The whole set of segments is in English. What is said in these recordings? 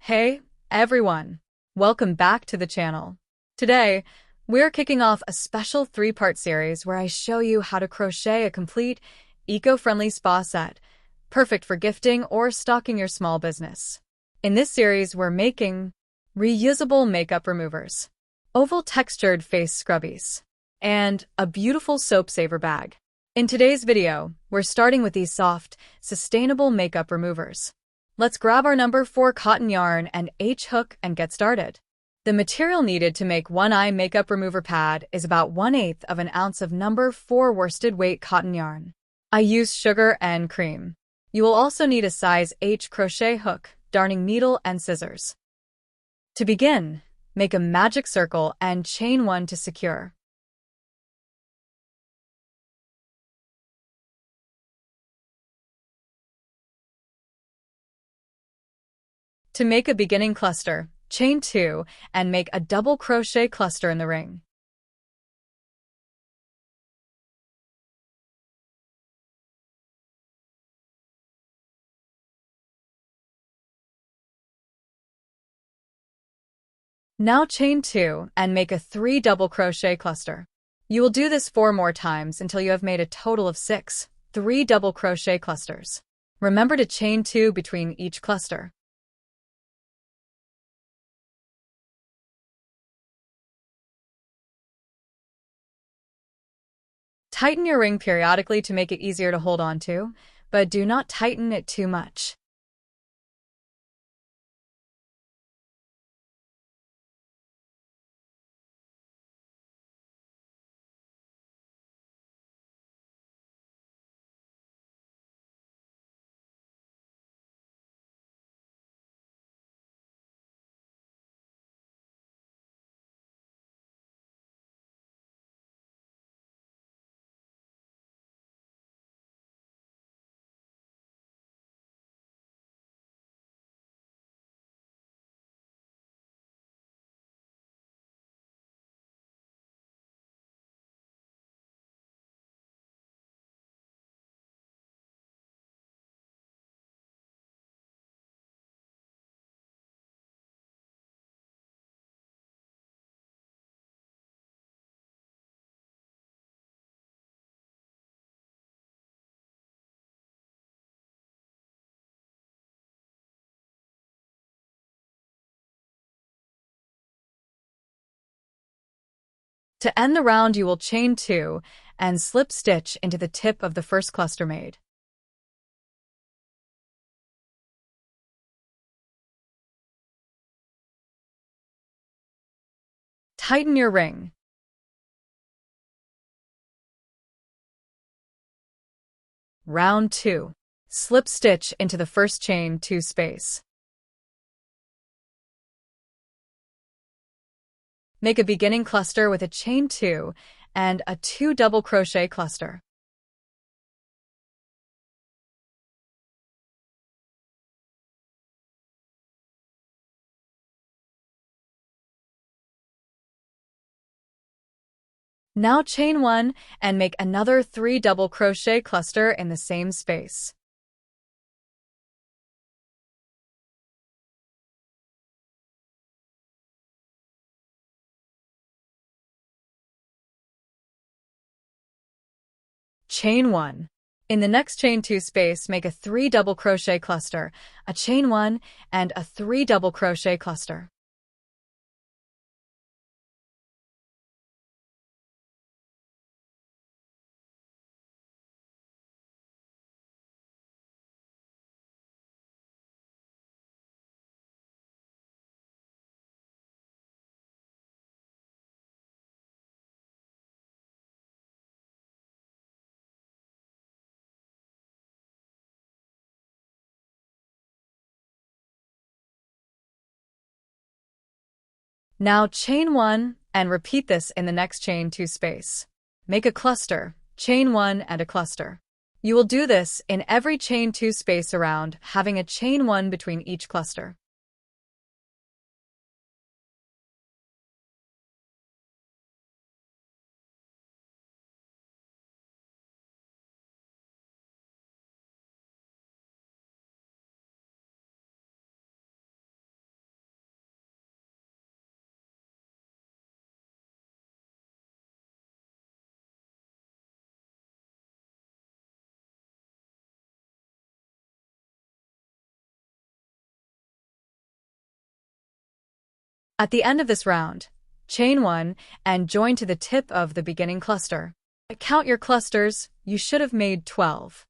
Hey, everyone! Welcome back to the channel. Today, we're kicking off a special 3-part series where I show you how to crochet a complete, eco-friendly spa set, perfect for gifting or stocking your small business. In this series, we're making reusable makeup removers, oval textured face scrubbies, and a beautiful soap saver bag. In today's video, we're starting with these soft, sustainable makeup removers. Let's grab our number 4 cotton yarn and H-hook and get started. The material needed to make one-eye makeup remover pad is about 1/8 of an ounce of number 4 worsted weight cotton yarn. I use sugar and cream. You will also need a size H crochet hook, darning needle, and scissors. To begin, make a magic circle and chain 1 to secure. To make a beginning cluster, chain 2 and make a double crochet cluster in the ring. Now chain 2 and make a 3 double crochet cluster. You will do this 4 more times until you have made a total of 6 3 double crochet clusters. Remember to chain 2 between each cluster. Tighten your ring periodically to make it easier to hold on to, but do not tighten it too much. To end the round, you will chain 2 and slip stitch into the tip of the first cluster made. Tighten your ring. Round 2. Slip stitch into the first chain 2 space. Make a beginning cluster with a chain 2 and a 2 double crochet cluster. Now chain 1 and make another 3 double crochet cluster in the same space. Chain 1. In the next chain 2 space, make a 3 double crochet cluster, a chain 1, and a 3 double crochet cluster. Now chain 1 and repeat this in the next chain 2 space. Make a cluster, chain 1 and a cluster. You will do this in every chain 2 space around, having a chain 1 between each cluster. At the end of this round, chain 1 and join to the tip of the beginning cluster. Count your clusters, you should have made 12.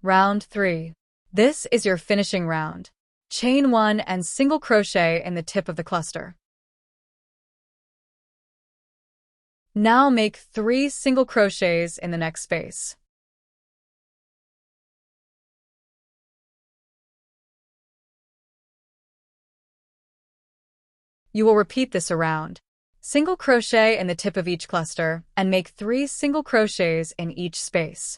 Round 3. This is your finishing round. Chain 1 and single crochet in the tip of the cluster. Now make 3 single crochets in the next space. You will repeat this around. Single crochet in the tip of each cluster and make 3 single crochets in each space.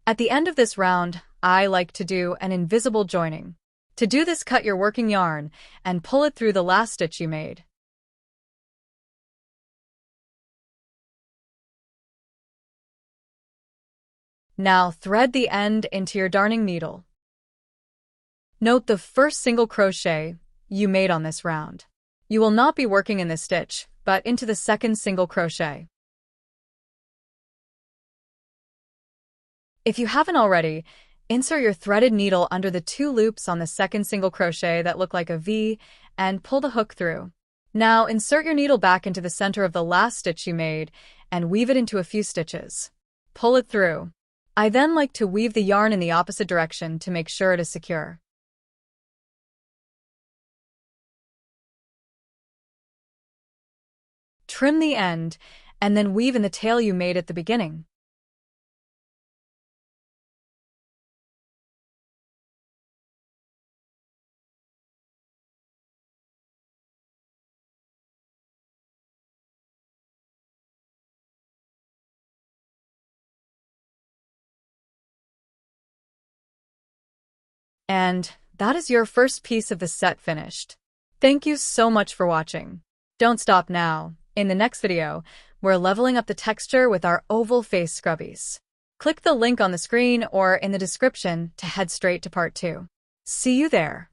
At the end of this round, I like to do an invisible joining. To do this, cut your working yarn and pull it through the last stitch you made. Now thread the end into your darning needle. Note the first single crochet you made on this round. You will not be working in this stitch, but into the second single crochet. If you haven't already, insert your threaded needle under the 2 loops on the second single crochet that look like a V and pull the hook through. Now insert your needle back into the center of the last stitch you made and weave it into a few stitches. Pull it through. I then like to weave the yarn in the opposite direction to make sure it is secure. Trim the end, and then weave in the tail you made at the beginning. And that is your first piece of the set finished. Thank you so much for watching. Don't stop now. In the next video, we're leveling up the texture with our oval face scrubbies. Click the link on the screen or in the description to head straight to part 2. See you there.